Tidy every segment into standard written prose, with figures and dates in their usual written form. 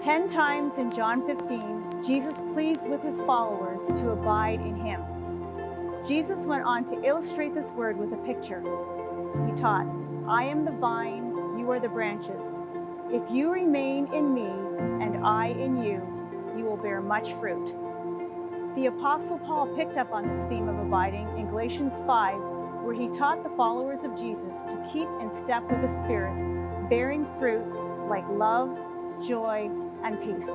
10 times in John 15, Jesus pleads with his followers to abide in him. Jesus went on to illustrate this word with a picture. He taught, "I am the vine, you are the branches. If you remain in me and I in you, you will bear much fruit." The Apostle Paul picked up on this theme of abiding in Galatians 5, where he taught the followers of Jesus to keep in step with the Spirit, bearing fruit like love, joy, and peace.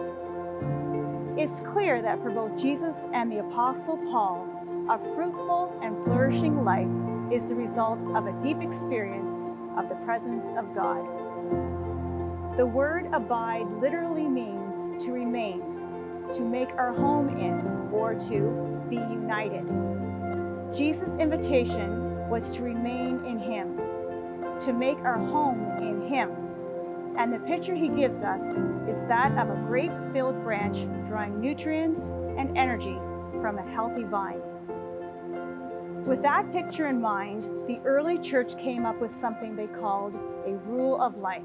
It's clear that for both Jesus and the Apostle Paul, a fruitful and flourishing life is the result of a deep experience of the presence of God. The word abide literally means to remain, to make our home in, or to be united. Jesus' invitation was to remain in him, to make our home in him. And the picture he gives us is that of a grape-filled branch drawing nutrients and energy from a healthy vine. With that picture in mind, the early church came up with something they called a rule of life.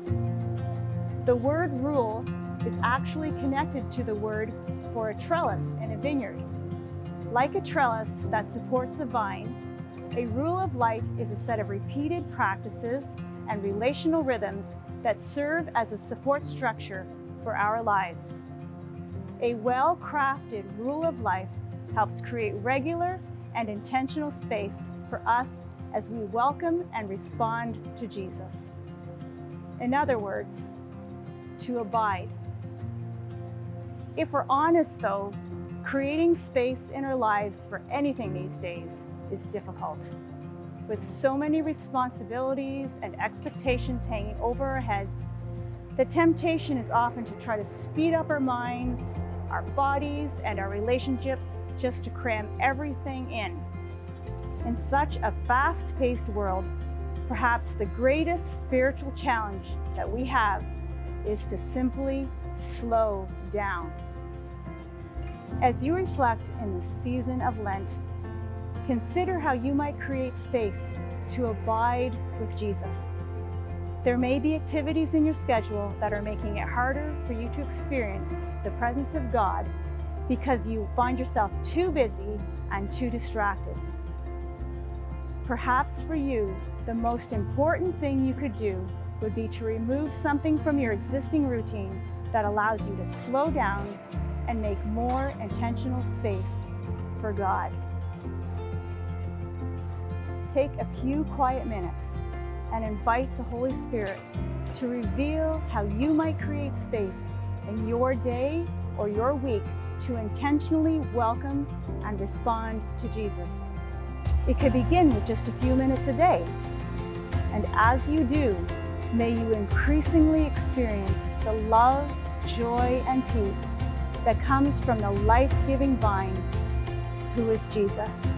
The word rule is actually connected to the word for a trellis in a vineyard. Like a trellis that supports a vine, a rule of life is a set of repeated practices and relational rhythms that serve as a support structure for our lives. A well-crafted rule of life helps create regular and intentional space for us as we welcome and respond to Jesus. In other words, to abide. If we're honest though, creating space in our lives for anything these days is difficult. With so many responsibilities and expectations hanging over our heads, the temptation is often to try to speed up our minds, our bodies, and our relationships just to cram everything in. In such a fast-paced world, perhaps the greatest spiritual challenge that we have is to simply slow down. As you reflect in the season of Lent, consider how you might create space to abide with Jesus. There may be activities in your schedule that are making it harder for you to experience the presence of God because you find yourself too busy and too distracted. Perhaps for you, the most important thing you could do would be to remove something from your existing routine that allows you to slow down and make more intentional space for God. Take a few quiet minutes and invite the Holy Spirit to reveal how you might create space in your day or your week to intentionally welcome and respond to Jesus. It could begin with just a few minutes a day. And as you do, may you increasingly experience the love, joy, and peace that comes from the life-giving vine, who is Jesus.